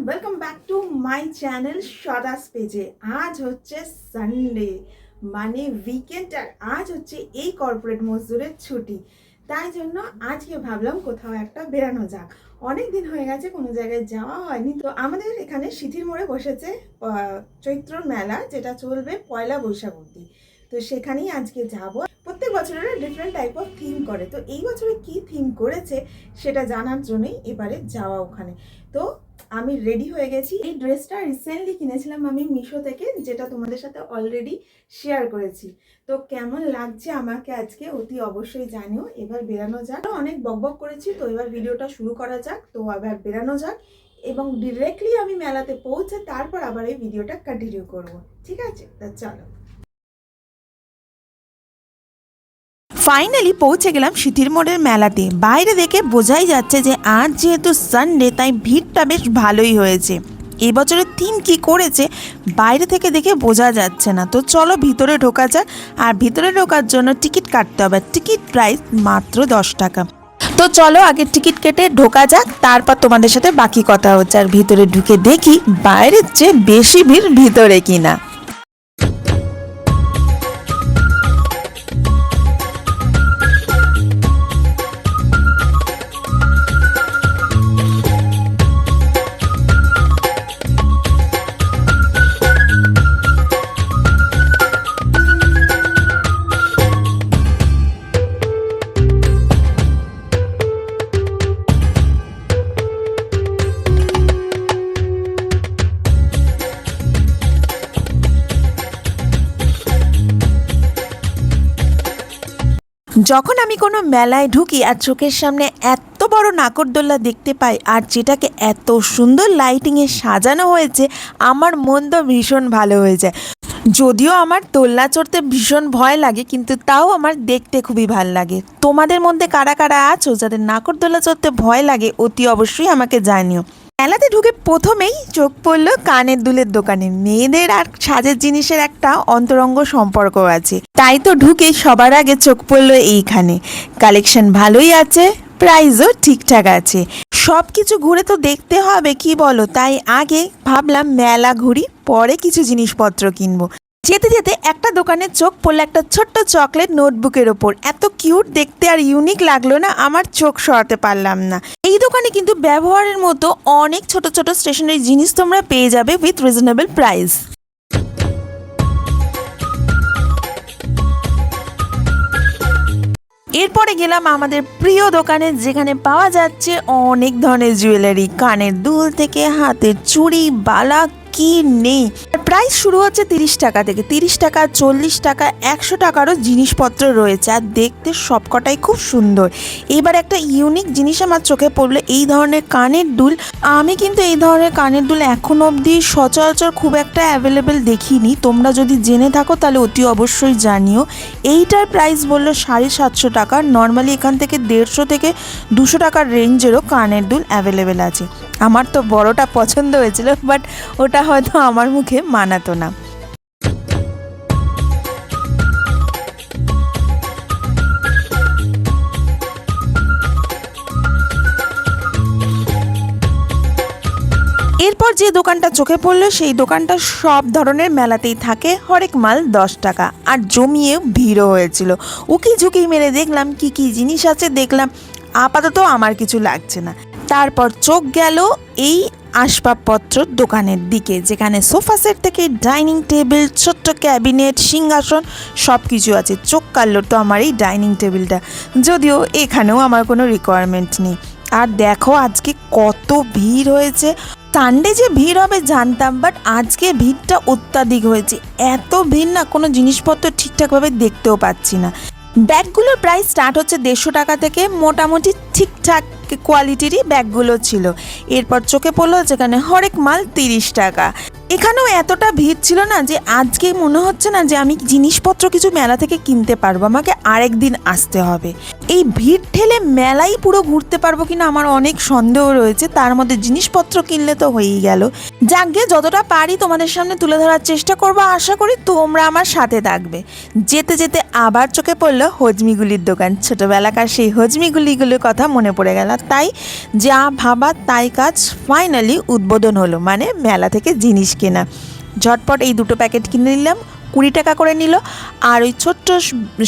Welcome back to my channel সদাস পেজে। আজ হচ্ছে সানডে, মানে উইকেন্ড, আর আজ হচ্ছে এই কর্পোরেট মজদুরের ছুটি। তাই জন্য আজকে ভাবলাম কোথাও একটা বেরানো যাক। অনেক দিন হয়ে গেছে কোনো জায়গায় যাওয়া হয়নি। তো আমাদের এখানে সিথির মোড়ে বসেছে চৈত্রর মেলা, যেটা চলবে পয়লা বৈশাখ অবধি। তো সেখানেই আজকে যাব। প্রত্যেক বছরের ডিফারেন্ট টাইপ অফ থিম করে, তো এই বছরে কি থিম করেছে সেটা জানার জন্যই এবারে যাওয়া ওখানে। তো আমি রেডি হয়ে গেছি। এই ড্রেসটা রিসেন্টলি কিনেছিলাম আমি মিশো থেকে, যেটা তোমাদের সাথে অলরেডি শেয়ার করেছি। তো কেমন লাগছে আমাকে আজকে অতি অবশ্যই জানিও। এবার বেরানো যাক। অনেক বকবক করেছি, তো এবার ভিডিওটা শুরু করা যাক। তো এবার বেরানো যাক এবং ডিরেক্টলি আমি মেলাতে পৌঁছে তারপর আবার এই ভিডিওটা কন্টিনিউ করব। ঠিক আছে, তা চলো। ফাইনালি পৌঁছে গেলাম সিথির মোড়ের মেলাতে। বাইরে দেখে বোঝাই যাচ্ছে যে আজ যেহেতু সানডে, তাই ভিড়টা বেশ ভালোই হয়েছে। এবছরের থিম কি করেছে বাইরে থেকে দেখে বোঝা যাচ্ছে না। তো চলো ভিতরে ঢোকা যাক। আর ভিতরে ঢোকার জন্য টিকিট কাটতে হবে। টিকিট প্রাইস মাত্র 10 টাকা। তো চলো আগে টিকিট কেটে ঢোকা যাক, তারপর তোমাদের সাথে বাকি কথা হচ্ছে। আর ভিতরে ঢুকে দেখি বাইরের চেয়ে বেশি ভিড় ভিতরে কিনা। যখন আমি কোনো মেলায় ঢুকি আর চোখের সামনে এত বড় নাগরদোল্লা দেখতে পাই, আর যেটাকে এত সুন্দর লাইটিংয়ে সাজানো হয়েছে, আমার মন তো ভীষণ ভালো হয়ে যায়। যদিও আমার দোলনা চড়তে ভীষণ ভয় লাগে, কিন্তু তাও আমার দেখতে খুবই ভালো লাগে। তোমাদের মধ্যে কারা কারা আছো যাদের নাগরদোল্লা চড়তে ভয় লাগে, অতি অবশ্যই আমাকে জানিও। মেলাতে ঢুকে প্রথমেই চোখ পড়লো কানের দুলের দোকানে। মেয়েদের আর সাজের জিনিসের একটা অন্তরঙ্গ সম্পর্ক আছে, তাই তো ঢুকে সবার আগে চোখ পড়লো এইখানে। কালেকশন ভালোই আছে, প্রাইসও ঠিকঠাক আছে। সব কিছু ঘুরে তো দেখতে হবে, কি বলো? তাই আগে ভাবলাম মেলা ঘুরি, পরে কিছু জিনিসপত্র কিনবো। যেতে যেতে একটা দোকানের চোখ পড়লো একটা ছোট্ট চকলেট নোটবুকের ওপর। এত কিউট দেখতে আর ইউনিক লাগলো না, আমার চোখ সরাতে পারলাম না। এই দোকানে কিন্তু ব্যবহারের মতো অনেক ছোট ছোট স্টেশনারি জিনিস তোমরা পেয়ে যাবে উইথ রিজনেবল প্রাইস। এরপরে গেলাম আমাদের প্রিয় দোকানে, যেখানে পাওয়া যাচ্ছে অনেক ধরনের জুয়েলারি, কানের দুল থেকে হাতের চুড়ি, বালা, কি নেই। প্রাইস শুরু হচ্ছে 30 টাকা থেকে। 30 টাকা, 40 টাকা, 100 টাকারও জিনিসপত্র রয়েছে, আর দেখতে সবকটাই খুব সুন্দর। এবার একটা ইউনিক জিনিস আমার চোখে পড়লো, এই ধরনের কানের দুল। আমি কিন্তু এই ধরনের কানের দুল এখন অবধি সচরাচর খুব একটা অ্যাভেলেবেল দেখিনি। তোমরা যদি জেনে থাকো তাহলে অতি অবশ্যই জানিও। এইটার প্রাইস বললো 750 টাকা। নর্মালি এখান থেকে 150 থেকে 200 টাকার রেঞ্জেরও কানের দুল অ্যাভেলেবেল আছে। আমার তো বড়টা পছন্দ হয়েছিল, বাট ওটা হয়তো আমার মুখে মানাতো না। এরপর যে দোকানটা চোখে পড়লো, সেই দোকানটা সব ধরনের মেলাতেই থাকে। হরেক মাল 10 টাকা, আর জমিয়ে ভিড়ও হয়েছিল। উকি ঝুঁকি মেরে দেখলাম কি কি জিনিস আছে। দেখলাম আপাতত আমার কিছু লাগছে না। তারপর চোখ গেল এই আসবাবপত্র দোকানের দিকে, যেখানে সোফা সেট থেকে ডাইনিং টেবিল, ছোট্ট ক্যাবিনেট, সিংহাসন সব কিছু আছে। চোখ কাড়লো তো আমার এই ডাইনিং টেবিলটা, যদিও এখানেও আমার কোনো রিকোয়ারমেন্ট নেই। আর দেখো আজকে কত ভিড় হয়েছে। সানডে যে ভিড় হবে জানতাম, বাট আজকে ভিড়টা অত্যাধিক হয়েছে। এত ভিড় না, কোনো জিনিসপত্র ঠিকঠাকভাবে দেখতেও পাচ্ছি না। ব্যাগগুলোর প্রাইস স্টার্ট হচ্ছে 150 টাকা থেকে। মোটামুটি ঠিকঠাক কোয়ালিটিরই ব্যাগগুলো ছিল। এরপর চোখে পড়লো যেখানে হরেক মাল 30 টাকা। এখানেও এতটা ভিড় ছিল না যে আজকে মনে হচ্ছে না যে আমি জিনিসপত্র কিছু মেলা থেকে কিনতে পারবো, আমাকে আরেক দিন আসতে হবে। এই ভিড় ঠেলে মেলাই পুরো ঘুরতে পারবো কিনা আমার অনেক সন্দেহ রয়েছে, তার মধ্যে জিনিসপত্র কিনলে তো হয়েই গেল। যাকে যতটা পারি তোমাদের সামনে তুলে ধরার চেষ্টা করবো, আশা করি তোমরা আমার সাথে থাকবে। যেতে যেতে আবার চোখে পড়লো হজমিগুলির দোকান। ছোটোবেলাকার সেই হজমিগুলিগুলির কথা মনে পড়ে গেল, তাই যা ভাবা তাই কাজ, ফাইনালি উদ্বোধন হলো, মানে মেলা থেকে জিনিস কেনা। ঝটপট এই 2টো প্যাকেট কিনে নিলাম, 20 টাকা করে নিল। আর ওই ছোট্ট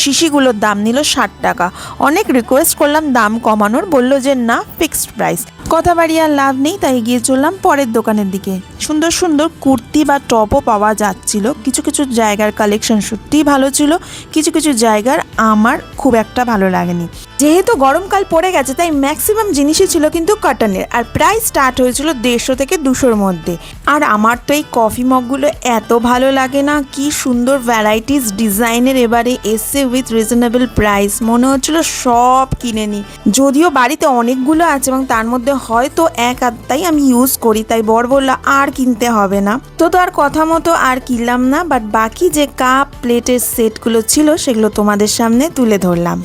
শিশিগুলোর দাম নিল 60 টাকা। অনেক রিকোয়েস্ট করলাম দাম কমানোর, বললো যে না, ফিক্সড প্রাইস। কথা বাড়িয়ে আর লাভ নেই, তাই গিয়ে চললাম পরের দোকানের দিকে। সুন্দর সুন্দর কুর্তি বা টপও পাওয়া যাচ্ছিল। কিছু কিছু জায়গার কালেকশন সত্যিই ভালো ছিল, কিছু কিছু জায়গার আমার খুব একটা ভালো লাগেনি। যেহেতু গরমকাল পড়ে গেছে তাই ম্যাক্সিমাম জিনিসই ছিল কিন্তু কটনের, আর প্রাইস স্টার্ট হয়েছিল 150 থেকে 200-র মধ্যে। আর আমার তো এই কফি মগগুলো এত ভালো লাগে না, কি সুন্দর ভ্যারাইটিস ডিজাইনের এবারে এসে উইথ রিজনেবল প্রাইস, মনে হচ্ছিল সব কিনে নিই। যদিও বাড়িতে অনেকগুলো আছে এবং তার মধ্যে হয়তো এক আধটাই আমি ইউজ করি, তাই বর বলল আর কিনতে হবে না। তো আর কথা মতো আর কিনলাম না, বাট বাকি যে কাপ প্লেটের সেটগুলো ছিল সেগুলো তোমাদের সামনে তুলে ধরলাম।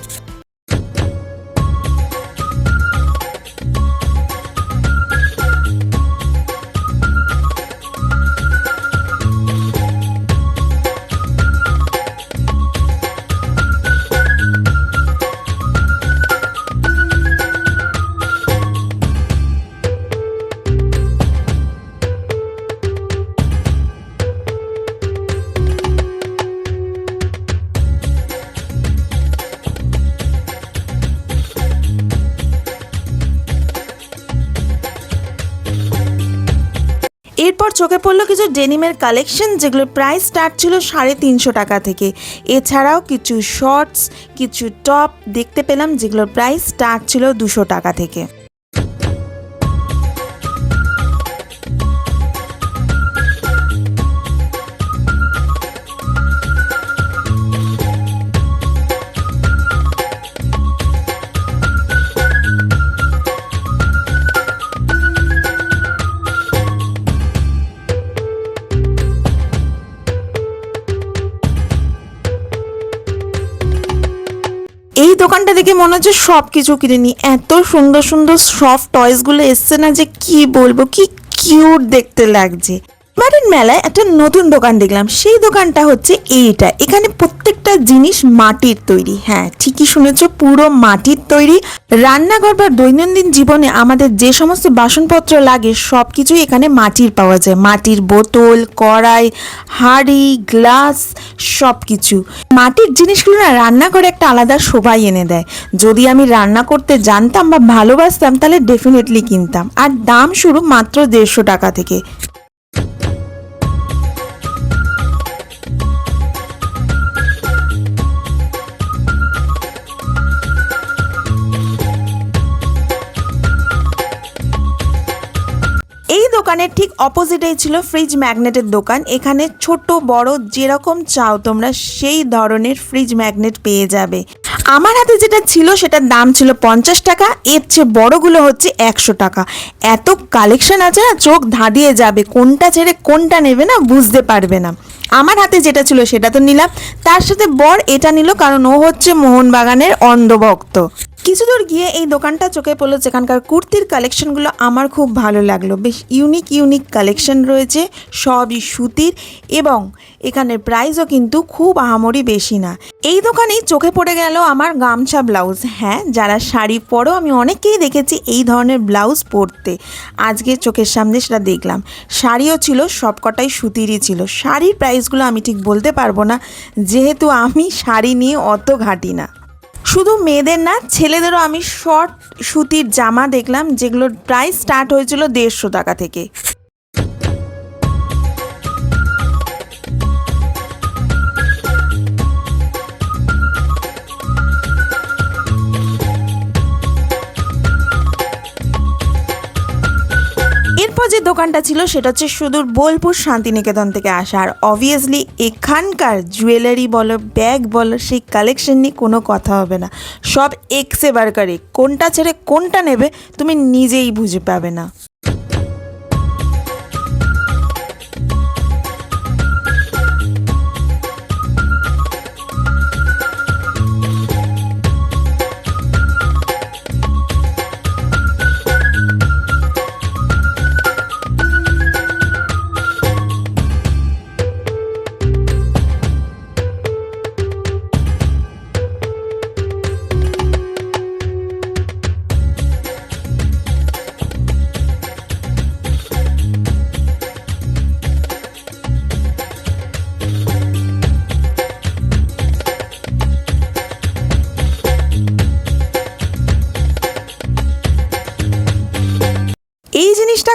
এরপর চোখে পড়লো কিছু ডেনিমের কালেকশন, যেগুলোর প্রাইস স্টার্ট ছিল 350 টাকা থেকে। এছাড়াও কিছু শর্টস, কিছু টপ দেখতে পেলাম যেগুলোর প্রাইস স্টার্ট ছিল 200 টাকা থেকে। এই দোকানটা দেখে মনে হচ্ছে সব কিছু কিনে নি। এত সুন্দর সুন্দর সফট টয়েসগুলো এসছে না যে কি বলবো, কি কিউট দেখতে লাগছে। বাড়ির মেলায় একটা নতুন দোকান দেখলাম, সেই দোকানটা হচ্ছে এইটা। এখানে প্রত্যেকটা জিনিস মাটির তৈরি। হ্যাঁ, ঠিকই শুনেছো, পুরো মাটির তৈরি। রান্নাঘর বা দৈনন্দিন জীবনে আমাদের যে সমস্ত বাসনপত্র লাগে সব কিছুই এখানে মাটির পাওয়া যায়। মাটির বোতল, কড়াই, হাঁড়ি, গ্লাস, সব কিছু। মাটির জিনিসগুলো না রান্নাঘরে একটা আলাদা শোভাই এনে দেয়। যদি আমি রান্না করতে জানতাম বা ভালোবাসতাম তাহলে ডেফিনেটলি কিনতাম। আর দাম শুরু মাত্র 150 টাকা থেকে। এই দোকানের ঠিক অপোজিটেই ছিল ফ্রিজ ম্যাগনেটের দোকান। এখানে ছোট বড় যেরকম চাও তোমরা সেই ধরনের ফ্রিজ ম্যাগনেট পেয়ে যাবে। আমার হাতে যেটা ছিল সেটার দাম ছিল 50 টাকা, এর চেয়ে বড়গুলো হচ্ছে 100 টাকা। এত কালেকশন আছে না, চোখ ধাঁধিয়ে যাবে, কোনটা ছেড়ে কোনটা নেবে না বুঝতে পারবে না। আমার হাতে যেটা ছিল সেটা তো নিলাম, তার সাথে বর এটা নিল কারণ ও হচ্ছে মোহনবাগানের অন্ধভক্ত। কিছু দূর গিয়ে এই দোকানটা চোখে পড়লো, যেখানকার কুর্তির কালেকশনগুলো আমার খুব ভালো লাগলো। বেশ ইউনিক ইউনিক কালেকশন রয়েছে, সবই সুতির, এবং এখানের প্রাইসও কিন্তু খুব আহামরি বেশি না। এই দোকানেই চোখে পড়ে গেল আমার গামছা ব্লাউজ। হ্যাঁ, যারা শাড়ি পরো আমি অনেককেই দেখেছি এই ধরনের ব্লাউজ পরতে, আজকে চোখের সামনে সেটা দেখলাম। শাড়িও ছিল, সবকটাই সুতিরই ছিল। শাড়ির প্রাইসগুলো আমি ঠিক বলতে পারবো না, যেহেতু আমি শাড়ি নিয়ে অত ঘাঁটি না। শুধু মেয়েদের না, ছেলেদেরও আমি শর্ট সুতির জামা দেখলাম, যেগুলোর প্রাইস স্টার্ট হয়েছিল 150 টাকা থেকে। এরপর যে দোকানটা ছিল সেটা হচ্ছে সুদূর বোলপুর শান্তিনিকেতন থেকে আসা। আর অবভিয়াসলি এখানকার জুয়েলারি বলো, ব্যাগ বলো, সেই কালেকশন নিয়ে কোনো কথা হবে না। সব এক্সে বারকারে, কোনটা ছেড়ে কোনটা নেবে তুমি নিজেই বুঝে পাবে না।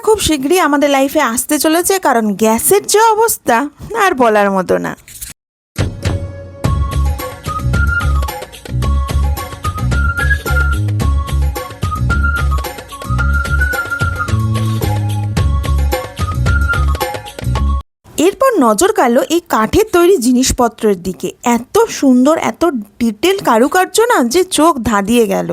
খুব শীঘ্রই আমাদের লাইফে আসতে চলেছে, কারণ গ্যাসের যে অবস্থা আর বলার মতো না। এরপর নজর কাড়লো এই কাঠের তৈরি জিনিসপত্রের দিকে। এত সুন্দর, এত ডিটেল কারুকার্য না যে চোখ ধাঁধিয়ে গেল।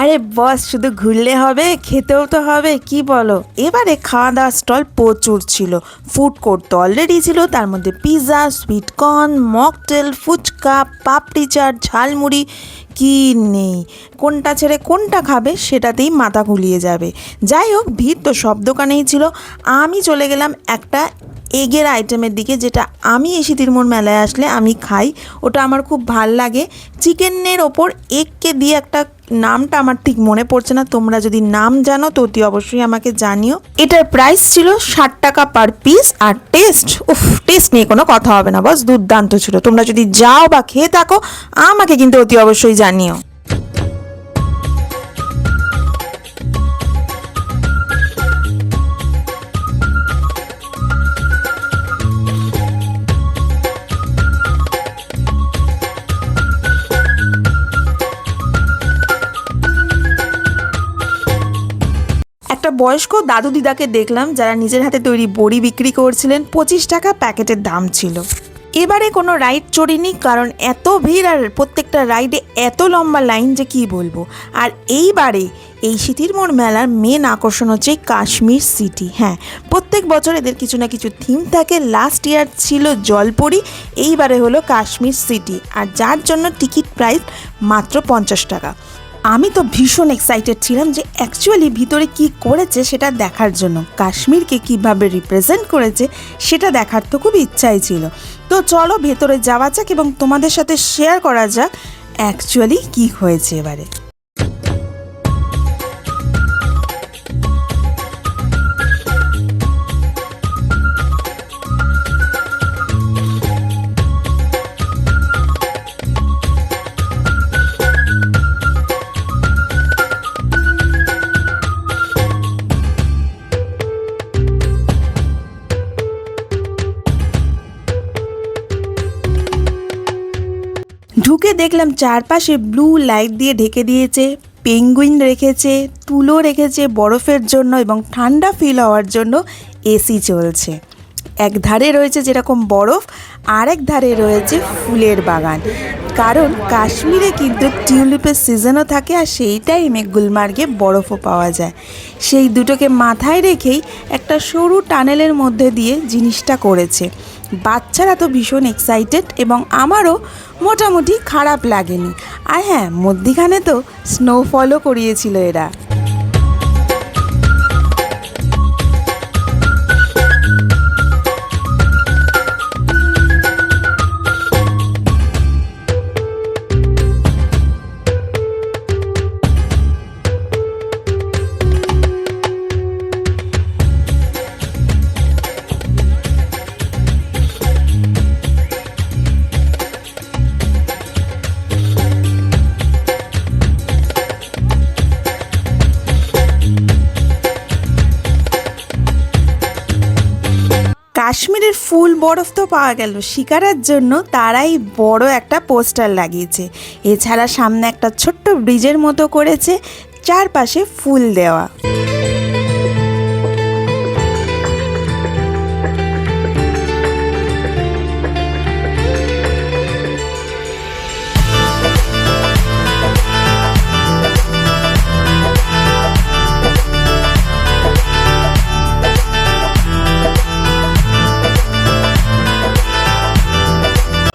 আরে বস, শুধু ঘুরলে হবে, খেতেও তো হবে, কি বলো? এবারে খাওয়া দাওয়ার স্টল প্রচুর ছিল। ফুড কোর্ট তো অলরেডি ছিল, তার মধ্যে pizza, sweet corn, mocktail, phuchka, papdi chaat, jhalmuri, কি নেই? কোনটা ছেড়ে কোনটা খাবে সেটাতেই মাথা ঘুলিয়ে যাবে। যাই হোক, ভিড় তো সব দোকানেই ছিল। আমি চলে গেলাম একটা এগের আইটেমের দিকে, যেটা আমি এই সিটির মোড় মেলায় আসলে আমি খাই, ওটা আমার খুব ভাল লাগে। চিকেনের ওপর এগকে দিয়ে একটা, নামটা আমার ঠিক মনে পড়ছে না, তোমরা যদি নাম জানো তো অতি অবশ্যই আমাকে জানিও। এটার প্রাইস ছিল 60 টাকা পার পিস। আর টেস্ট, টেস্ট নিয়ে কোনো কথা হবে না বস, দুর্দান্ত ছিল। তোমরা যদি যাও বা খেয়ে থাকো আমাকে কিন্তু অতি অবশ্যই জানিও। একটা বয়স্ক দাদু দিদাকে দেখলাম যারা নিজের হাতে তৈরি বড়ি বিক্রি করছিলেন। 25 টাকা প্যাকেটের দাম ছিল। এবারে কোনো রাইড চড়িনি, কারণ এত ভিড় আর প্রত্যেকটা রাইডে এত লম্বা লাইন যে কি বলবো। আর এইবারে এই সিটির মোড় মেলার মেন আকর্ষণ হচ্ছে কাশ্মীর সিটি। হ্যাঁ, প্রত্যেক বছর এদের কিছু না কিছু থিম থাকে। লাস্ট ইয়ার ছিল জলপরি, এইবারে হলো কাশ্মীর সিটি, আর যার জন্য টিকিট প্রাইস মাত্র 50 টাকা। আমি তো ভীষণ এক্সাইটেড ছিলাম যে অ্যাকচুয়ালি ভিতরে কি করেছে সেটা দেখার জন্য। কাশ্মীরকে কিভাবে রিপ্রেজেন্ট করেছে সেটা দেখার তো খুব ইচ্ছাই ছিল। তো চলো ভেতরে যাওয়া যাক এবং তোমাদের সাথে শেয়ার করা যাক অ্যাকচুয়ালি কি হয়েছে এবারে। ঢুকে দেখলাম চারপাশে ব্লু লাইট দিয়ে ঢেকে দিয়েছে, পেঙ্গুইন রেখেছে, তুলো রেখেছে বরফের জন্য, এবং ঠান্ডা ফিল হওয়ার জন্য এসি চলছে। এক ধারে রয়েছে যেরকম বরফ, আরেক ধারে রয়েছে ফুলের বাগান, কারণ কাশ্মীরে কিন্তু টিউলিপের সিজনও থাকে, আর সেই টাইমে গুলমার্গে বরফও পাওয়া যায়। সেই দুটোকে মাথায় রেখেই একটা সরু টানেলের মধ্যে দিয়ে জিনিসটা করেছে। বাচ্চারা তো ভীষণ এক্সাইটেড, এবং আমারও মোটামুটি খারাপ লাগেনি। আর হ্যাঁ, মধ্যিখানে তো স্নোফলও করিয়েছিল এরা। কাশ্মীরের ফুল বরফ তো পাওয়া গেল, শিকারের জন্য তারাই বড় একটা পোস্টার লাগিয়েছে। এছাড়া সামনে একটা ছোট্ট ব্রিজের মতো করেছে, চারপাশে ফুল দেওয়া।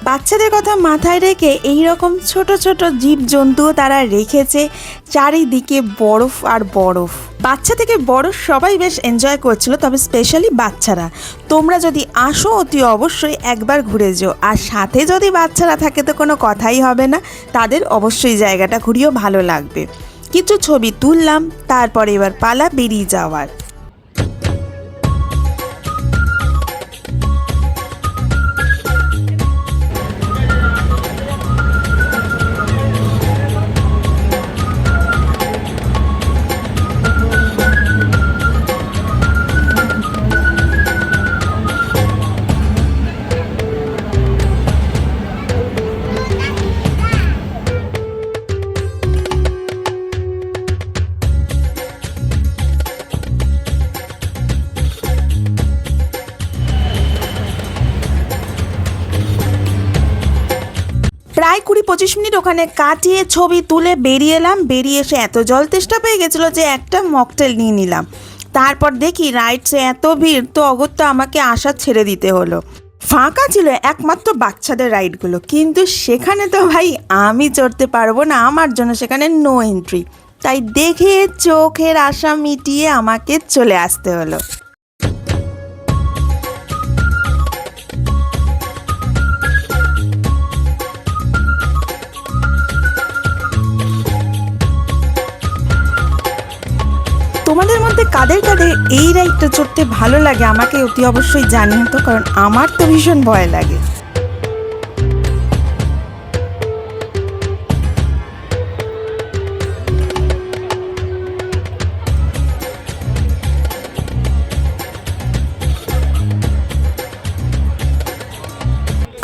বাচ্চাদের কথা মাথায় রেখে এই রকম ছোট ছোট জীবজন্তুও তারা রেখেছে। চারিদিকে বরফ আর বরফ। বাচ্চা থেকে বড় সবাই বেশ এনজয় করছিল, তবে স্পেশালি বাচ্চারা। তোমরা যদি আসো অতি অবশ্যই একবার ঘুরে যেও, আর সাথে যদি বাচ্চারা থাকে তো কোনো কথাই হবে না, তাদের অবশ্যই জায়গাটা ঘুরিয়েও ভালো লাগবে। কিছু ছবি তুললাম, তারপরে এবার পালা বেরিয়ে যাওয়ার। 20-25 মিনিট ওখানে কাটিয়ে ছবি তুলে বেরিয়ে এলাম। বেরিয়ে এসে এত জল তেষ্টা পেয়ে গেছিলো যে একটা মকটেল নিয়ে নিলাম। তারপর দেখি রাইডসে এত ভিড়, তো অগত্যা আমাকে আশা ছেড়ে দিতে হলো। ফাঁকা ছিল একমাত্র বাচ্চাদের রাইডগুলো, কিন্তু সেখানে তো ভাই আমি চড়তে পারবো না, আমার জন্য সেখানে নো এন্ট্রি। তাই দেখে চোখের আশা মিটিয়ে আমাকে চলে আসতে হলো। তোমাদের মধ্যে কাদের কাদের এই রাইডটা চড়তে ভালো লাগে আমাকে অতি অবশ্যই জানিও তো, কারণ আমার তো ভীষণ ভয় লাগে।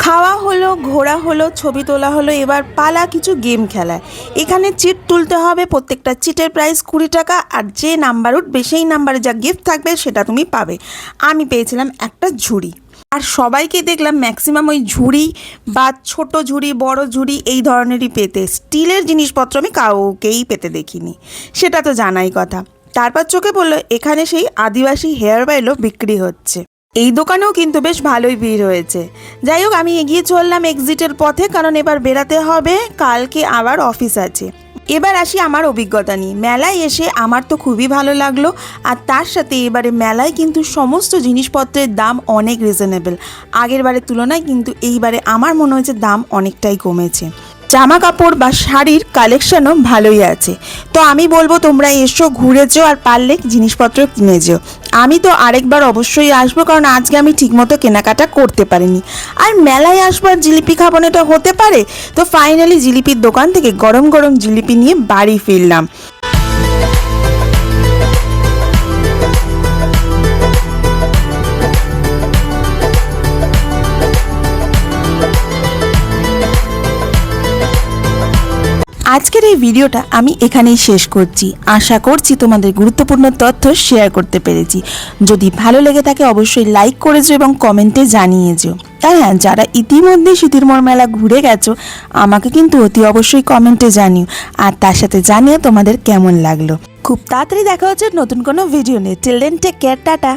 খাওয়া হলো, ঘোরা হলো, ছবি তোলা হলো, এবার পালা কিছু গেম খেলায়। এখানে চিট তুলতে হবে, প্রত্যেকটা চিটের প্রাইস 20 টাকা, আর যে নাম্বার উঠবে সেই নাম্বারে যা গিফট থাকবে সেটা তুমি পাবে। আমি পেয়েছিলাম একটা ঝুড়ি, আর সবাইকে দেখলাম ম্যাক্সিমাম ওই ঝুড়ি বা ছোট ঝুড়ি বড় ঝুড়ি এই ধরনেরই পেতে। স্টিলের জিনিসপত্র আমি কাউকেই পেতে দেখিনি, সেটা তো জানাই কথা। তারপর চোখে পড়লো এখানে সেই আদিবাসী হেয়ার অয়েলও বিক্রি হচ্ছে। এই দোকানেও কিন্তু বেশ ভালোই ভিড় হয়েছে। যাই হোক, আমি এগিয়ে চললাম এক্সিটের পথে, কারণ এবার বেরাতে হবে, কালকে আবার অফিস আছে। এবার আসি আমার অভিজ্ঞতা নিয়ে। মেলায় এসে আমার তো খুবই ভালো লাগলো, আর তার সাথে এবারে মেলায় কিন্তু সমস্ত জিনিসপত্রের দাম অনেক রিজনেবল। আগের বারের তুলনায় কিন্তু এইবারে আমার মনে হয়েছে দাম অনেকটাই কমেছে। জামা কাপড় বা শাড়ির কালেকশনও ভালোই আছে। তো আমি বলবো তোমরা এসো, ঘুরে যেও, আর পারলে জিনিসপত্র কিনে যেও। আমি তো আরেকবার অবশ্যই আসবো, কারণ আজকে আমি ঠিকমতো কেনাকাটা করতে পারিনি। আর মেলায় আসবার জিলিপি খাবো না, এটা হতে পারে? তো ফাইনালি জিলিপির দোকান থেকে গরম গরম জিলিপি নিয়ে বাড়ি ফিরলাম। আজকের এই ভিডিওটা আমি এখানেই শেষ করছি। আশা করছি তোমাদের গুরুত্বপূর্ণ তথ্য শেয়ার করতে পেরেছি। যদি ভালো লেগে থাকে অবশ্যই লাইক করেছো এবং কমেন্টে জানিয়েছো। তাই হ্যাঁ, যারা ইতিমধ্যে সিতিরমোড় মেলা ঘুরে গেছো আমাকে কিন্তু অতি অবশ্যই কমেন্টে জানিও, আর তার সাথে জানিও তোমাদের কেমন লাগলো। খুব তাড়াতাড়ি দেখা হচ্ছে নতুন কোনো ভিডিও নিয়ে। Till then take care, tata.